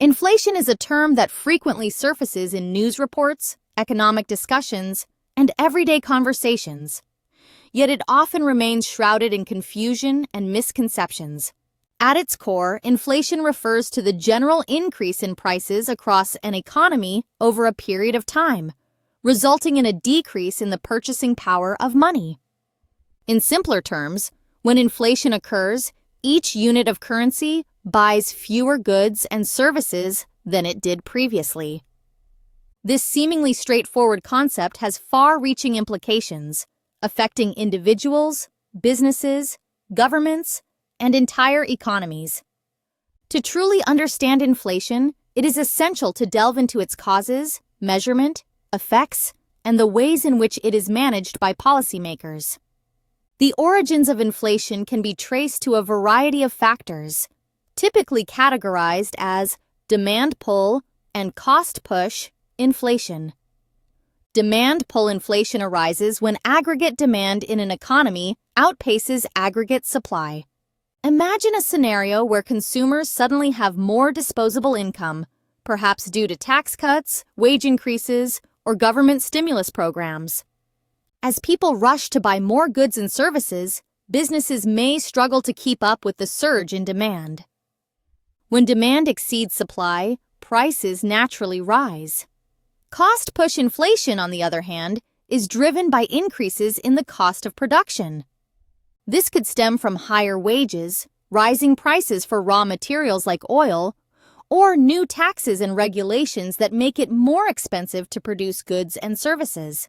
Inflation is a term that frequently surfaces in news reports, economic discussions, and everyday conversations. Yet it often remains shrouded in confusion and misconceptions. At its core, inflation refers to the general increase in prices across an economy over a period of time, resulting in a decrease in the purchasing power of money. In simpler terms, when inflation occurs, each unit of currency buys fewer goods and services than it did previously. This seemingly straightforward concept has far-reaching implications, affecting individuals, businesses, governments, and entire economies. To truly understand inflation, it is essential to delve into its causes, measurement, effects, and the ways in which it is managed by policymakers. The origins of inflation can be traced to a variety of factors, typically categorized as demand pull and cost push inflation. Demand pull inflation arises when aggregate demand in an economy outpaces aggregate supply. Imagine a scenario where consumers suddenly have more disposable income, perhaps due to tax cuts, wage increases, or government stimulus programs. As people rush to buy more goods and services, businesses may struggle to keep up with the surge in demand. When demand exceeds supply, prices naturally rise. Cost-push inflation, on the other hand, is driven by increases in the cost of production. This could stem from higher wages, rising prices for raw materials like oil, or new taxes and regulations that make it more expensive to produce goods and services.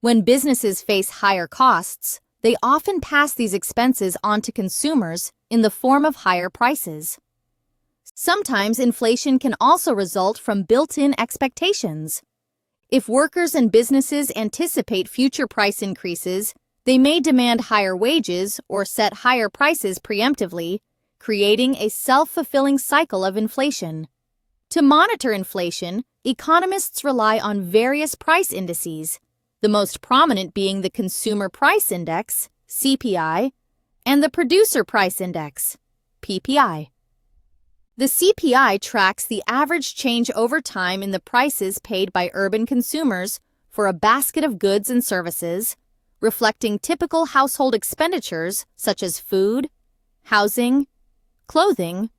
When businesses face higher costs, they often pass these expenses on to consumers in the form of higher prices. Sometimes inflation can also result from built-in expectations. If workers and businesses anticipate future price increases, they may demand higher wages or set higher prices preemptively, creating a self-fulfilling cycle of inflation. To monitor inflation, economists rely on various price indices, the most prominent being the Consumer Price Index, CPI, and the Producer Price Index, PPI. The CPI tracks the average change over time in the prices paid by urban consumers for a basket of goods and services, reflecting typical household expenditures such as food, housing, clothing,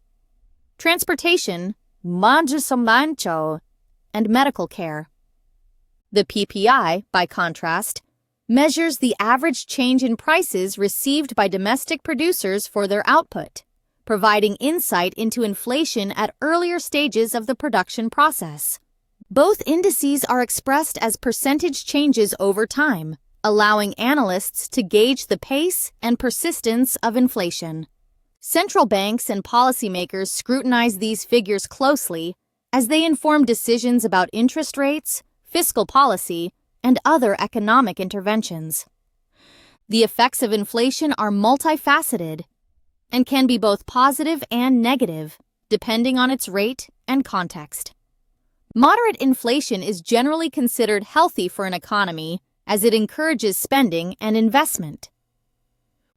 transportation, and medical care. The PPI, by contrast, measures the average change in prices received by domestic producers for their output, providing insight into inflation at earlier stages of the production process. Both indices are expressed as percentage changes over time, allowing analysts to gauge the pace and persistence of inflation. Central banks and policymakers scrutinize these figures closely as they inform decisions about interest rates, fiscal policy, and other economic interventions. The effects of inflation are multifaceted and can be both positive and negative, depending on its rate and context. Moderate inflation is generally considered healthy for an economy as it encourages spending and investment.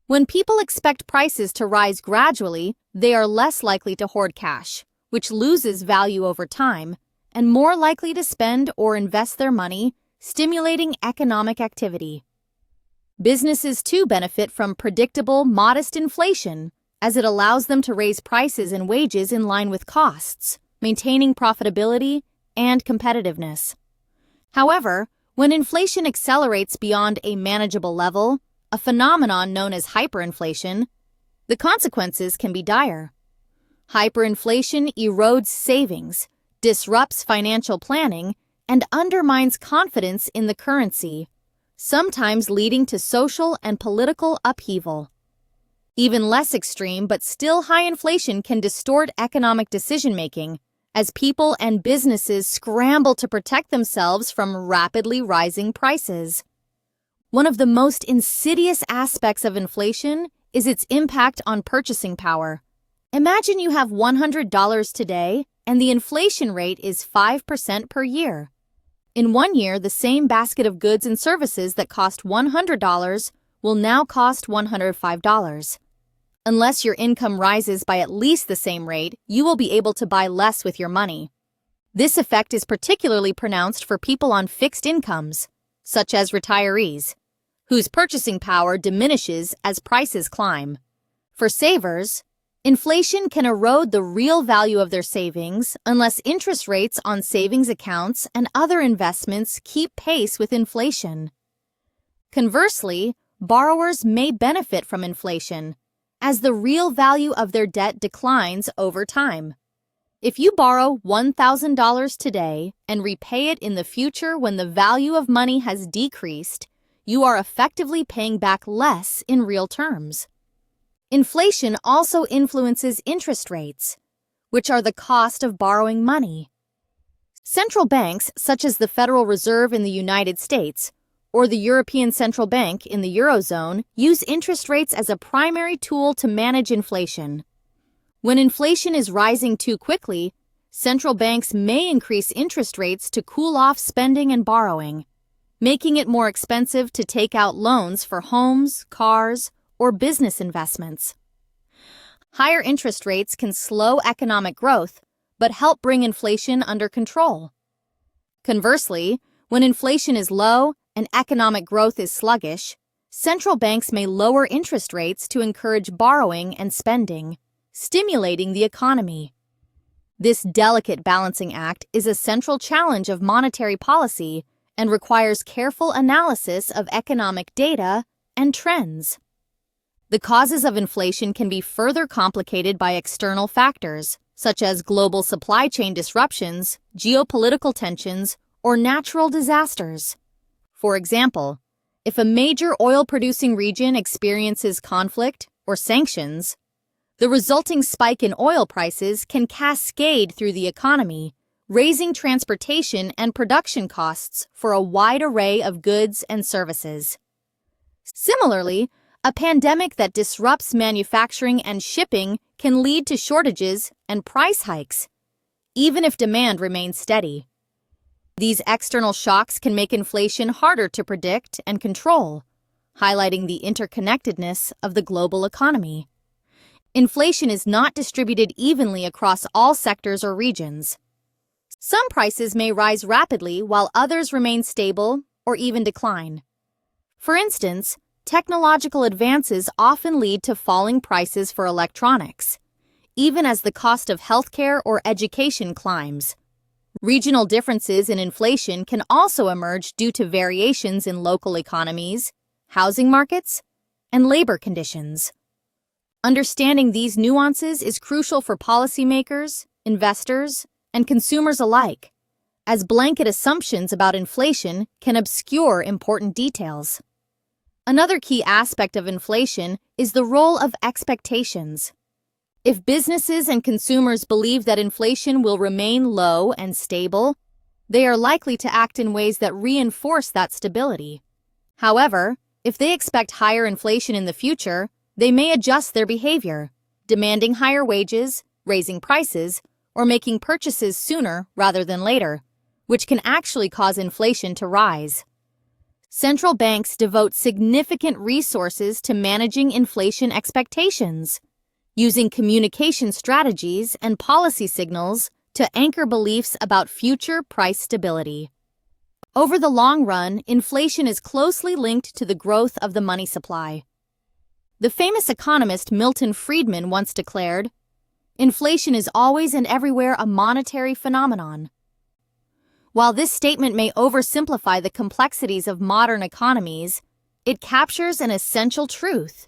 When people expect prices to rise gradually, they are less likely to hoard cash, which loses value over time, and more likely to spend or invest their money, stimulating economic activity. Businesses too benefit from predictable, modest inflation, as it allows them to raise prices and wages in line with costs, maintaining profitability and competitiveness. However, when inflation accelerates beyond a manageable level, a phenomenon known as hyperinflation, the consequences can be dire. Hyperinflation erodes savings, disrupts financial planning, and undermines confidence in the currency, sometimes leading to social and political upheaval. Even less extreme but still high inflation can distort economic decision-making as people and businesses scramble to protect themselves from rapidly rising prices. One of the most insidious aspects of inflation is its impact on purchasing power. Imagine you have $100 today and the inflation rate is 5% per year. In 1 year, the same basket of goods and services that cost $100 will now cost $105. Unless your income rises by at least the same rate, you will be able to buy less with your money. This effect is particularly pronounced for people on fixed incomes, such as retirees, whose purchasing power diminishes as prices climb. For savers, inflation can erode the real value of their savings unless interest rates on savings accounts and other investments keep pace with inflation. Conversely, borrowers may benefit from inflation, as the real value of their debt declines over time. If you borrow $1,000 today and repay it in the future when the value of money has decreased, you are effectively paying back less in real terms. Inflation also influences interest rates, which are the cost of borrowing money. Central banks, such as the Federal Reserve in the United States or the European Central Bank in the Eurozone, use interest rates as a primary tool to manage inflation. When inflation is rising too quickly, central banks may increase interest rates to cool off spending and borrowing, making it more expensive to take out loans for homes, cars, or business investments. Higher interest rates can slow economic growth, but help bring inflation under control. Conversely, when inflation is low and economic growth is sluggish, central banks may lower interest rates to encourage borrowing and spending, stimulating the economy. This delicate balancing act is a central challenge of monetary policy and requires careful analysis of economic data and trends. The causes of inflation can be further complicated by external factors, such as global supply chain disruptions, geopolitical tensions, or natural disasters. For example, if a major oil-producing region experiences conflict or sanctions, the resulting spike in oil prices can cascade through the economy, raising transportation and production costs for a wide array of goods and services. Similarly, a pandemic that disrupts manufacturing and shipping can lead to shortages and price hikes, even if demand remains steady. These external shocks can make inflation harder to predict and control, highlighting the interconnectedness of the global economy. Inflation is not distributed evenly across all sectors or regions. Some prices may rise rapidly while others remain stable or even decline. For instance, technological advances often lead to falling prices for electronics, even as the cost of healthcare or education climbs. Regional differences in inflation can also emerge due to variations in local economies, housing markets, and labor conditions. Understanding these nuances is crucial for policymakers, investors, and consumers alike, as blanket assumptions about inflation can obscure important details. Another key aspect of inflation is the role of expectations. If businesses and consumers believe that inflation will remain low and stable, they are likely to act in ways that reinforce that stability. However, if they expect higher inflation in the future, they may adjust their behavior, demanding higher wages, raising prices, or making purchases sooner rather than later, which can actually cause inflation to rise. Central banks devote significant resources to managing inflation expectations, using communication strategies and policy signals to anchor beliefs about future price stability. Over the long run, inflation is closely linked to the growth of the money supply. The famous economist Milton Friedman once declared, "Inflation is always and everywhere a monetary phenomenon." While this statement may oversimplify the complexities of modern economies, it captures an essential truth.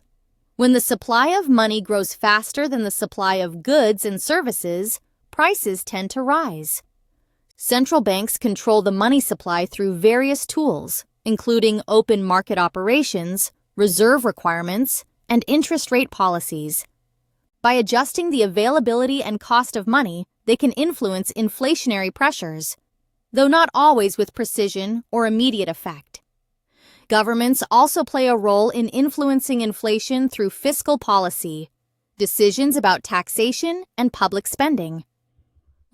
When the supply of money grows faster than the supply of goods and services, prices tend to rise. Central banks control the money supply through various tools, including open market operations, reserve requirements, and interest rate policies. By adjusting the availability and cost of money, they can influence inflationary pressures, though not always with precision or immediate effect. Governments also play a role in influencing inflation through fiscal policy, decisions about taxation, and public spending.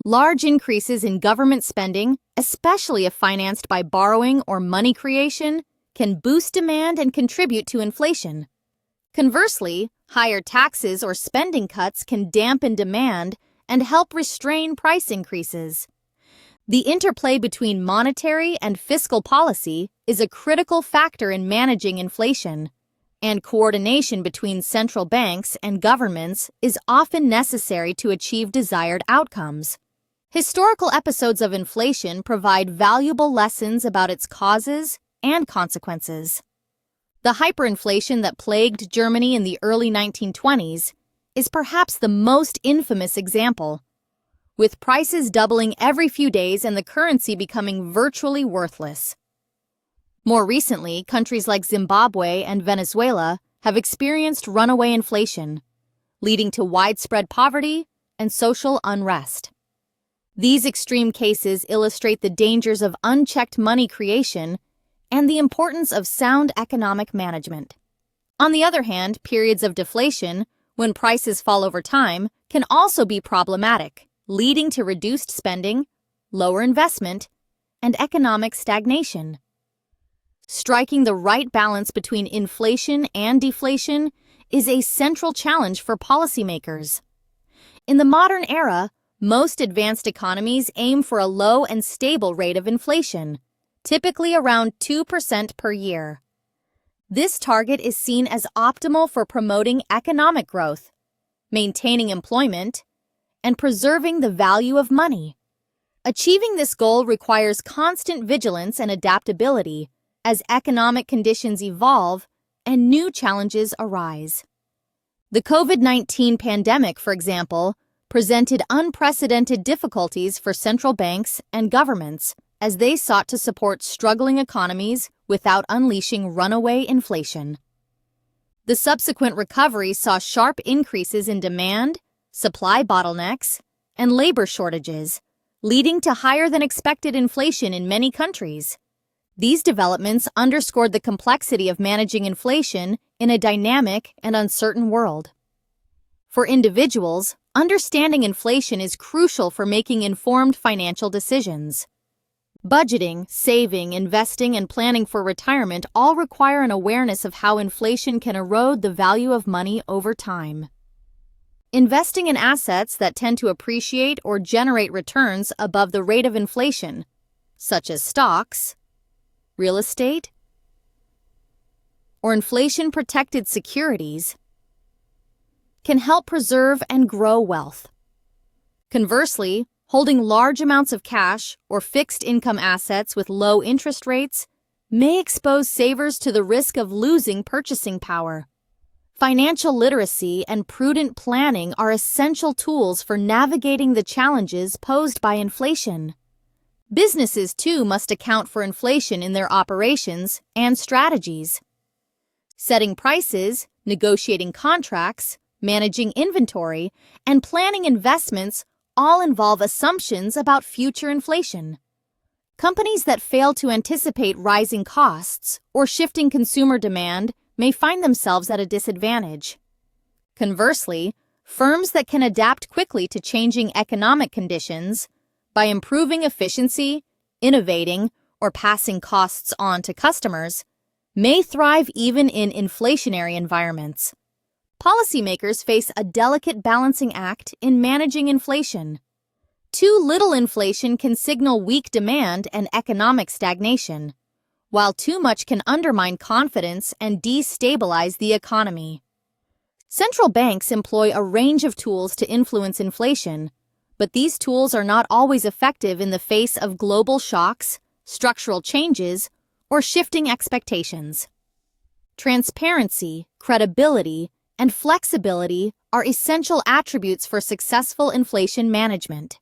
Large increases in government spending, especially if financed by borrowing or money creation, can boost demand and contribute to inflation. Conversely, Higher taxes or spending cuts can dampen demand and help restrain price increases. The interplay between monetary and fiscal policy is a critical factor in managing inflation, and coordination between central banks and governments is often necessary to achieve desired outcomes. Historical episodes of inflation provide valuable lessons about its causes and consequences. The hyperinflation that plagued Germany in the early 1920s is perhaps the most infamous example, with prices doubling every few days and the currency becoming virtually worthless. More recently, countries like Zimbabwe and Venezuela have experienced runaway inflation, leading to widespread poverty and social unrest. These extreme cases illustrate the dangers of unchecked money creation and the importance of sound economic management. On the other hand, periods of deflation, when prices fall over time, can also be problematic, leading to reduced spending, lower investment, and economic stagnation. Striking the right balance between inflation and deflation is a central challenge for policymakers. In the modern era, most advanced economies aim for a low and stable rate of inflation, typically around 2% per year. This target is seen as optimal for promoting economic growth, maintaining employment, and preserving the value of money. Achieving this goal requires constant vigilance and adaptability as economic conditions evolve and new challenges arise. The COVID-19 pandemic, for example, presented unprecedented difficulties for central banks and governments as they sought to support struggling economies without unleashing runaway inflation. The subsequent recovery saw sharp increases in demand, supply bottlenecks, and labor shortages, leading to higher-than-expected inflation in many countries. These developments underscored the complexity of managing inflation in a dynamic and uncertain world. For individuals, understanding inflation is crucial for making informed financial decisions. Budgeting, saving, investing, and planning for retirement all require an awareness of how inflation can erode the value of money over time. Investing in assets that tend to appreciate or generate returns above the rate of inflation, such as stocks, real estate, or inflation-protected securities, can help preserve and grow wealth. Conversely, holding large amounts of cash or fixed-income assets with low interest rates may expose savers to the risk of losing purchasing power. Financial literacy and prudent planning are essential tools for navigating the challenges posed by inflation. Businesses, too, must account for inflation in their operations and strategies. Setting prices, negotiating contracts, managing inventory, and planning investments all involve assumptions about future inflation. Companies that fail to anticipate rising costs or shifting consumer demand may find themselves at a disadvantage. Conversely, firms that can adapt quickly to changing economic conditions by improving efficiency, innovating, or passing costs on to customers may thrive even in inflationary environments. Policymakers face a delicate balancing act in managing inflation. Too little inflation can signal weak demand and economic stagnation, while too much can undermine confidence and destabilize the economy. Central banks employ a range of tools to influence inflation, but these tools are not always effective in the face of global shocks, structural changes, or shifting expectations. Transparency, credibility, and flexibility are essential attributes for successful inflation management.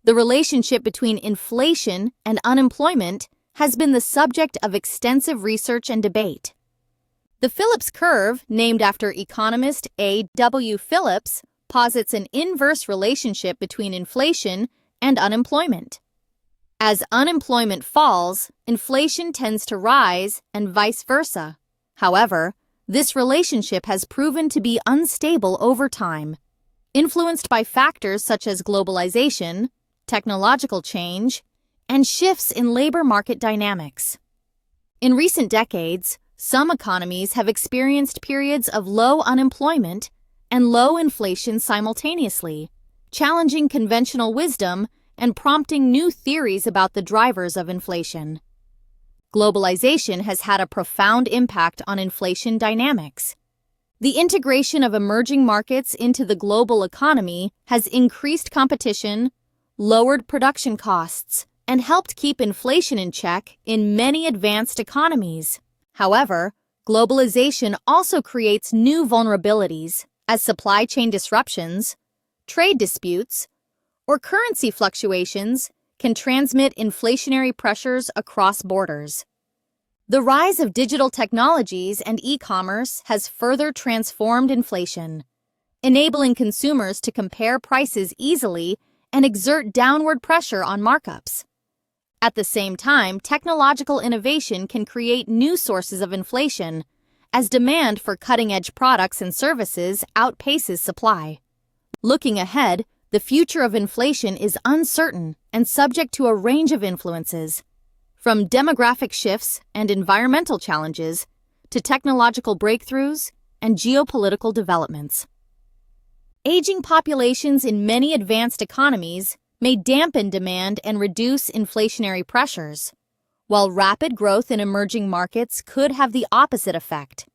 The relationship between inflation and unemployment has been the subject of extensive research and debate. The Phillips curve, named after economist A. W. Phillips, posits an inverse relationship between inflation and unemployment. As unemployment falls, inflation tends to rise and vice versa. However, this relationship has proven to be unstable over time, influenced by factors such as globalization, technological change, and shifts in labor market dynamics. In recent decades, Some economies have experienced periods of low unemployment and low inflation simultaneously, challenging conventional wisdom and prompting new theories about the drivers of inflation. Globalization has had a profound impact on inflation dynamics. The integration of emerging markets into the global economy has increased competition, lowered production costs, and helped keep inflation in check in many advanced economies. However, globalization also creates new vulnerabilities as supply chain disruptions, trade disputes, or currency fluctuations can transmit inflationary pressures across borders. The rise of digital technologies and e-commerce has further transformed inflation, enabling consumers to compare prices easily and exert downward pressure on markups. At the same time, technological innovation can create new sources of inflation as demand for cutting-edge products and services outpaces supply. Looking ahead, the future of inflation is uncertain and subject to a range of influences, from demographic shifts and environmental challenges to technological breakthroughs and geopolitical developments. Aging populations in many advanced economies may dampen demand and reduce inflationary pressures, while rapid growth in emerging markets could have the opposite effect.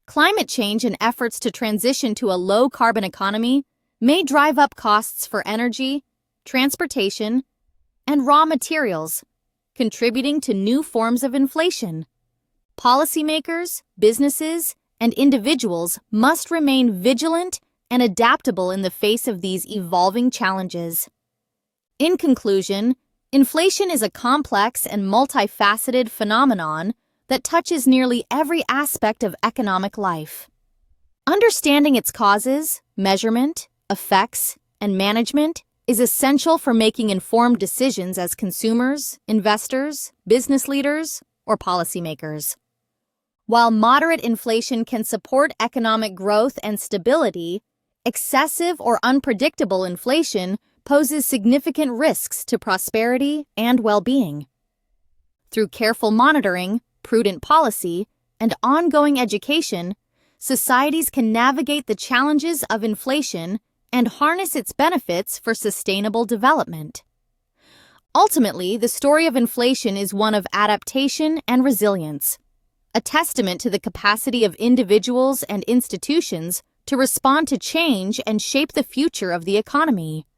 Climate change and efforts to transition to a low-carbon economy may drive up costs for energy, transportation, and raw materials, contributing to new forms of inflation. Policymakers, businesses, and individuals must remain vigilant and adaptable in the face of these evolving challenges. In conclusion, inflation is a complex and multifaceted phenomenon that touches nearly every aspect of economic life. Understanding its causes, measurement, effects, and management is essential for making informed decisions as consumers, investors, business leaders, or policymakers. While moderate inflation can support economic growth and stability, excessive or unpredictable inflation poses significant risks to prosperity and well-being. Through careful monitoring, prudent policy, and ongoing education, societies can navigate the challenges of inflation and harness its benefits for sustainable development. Ultimately, the story of inflation is one of adaptation and resilience, a testament to the capacity of individuals and institutions to respond to change and shape the future of the economy.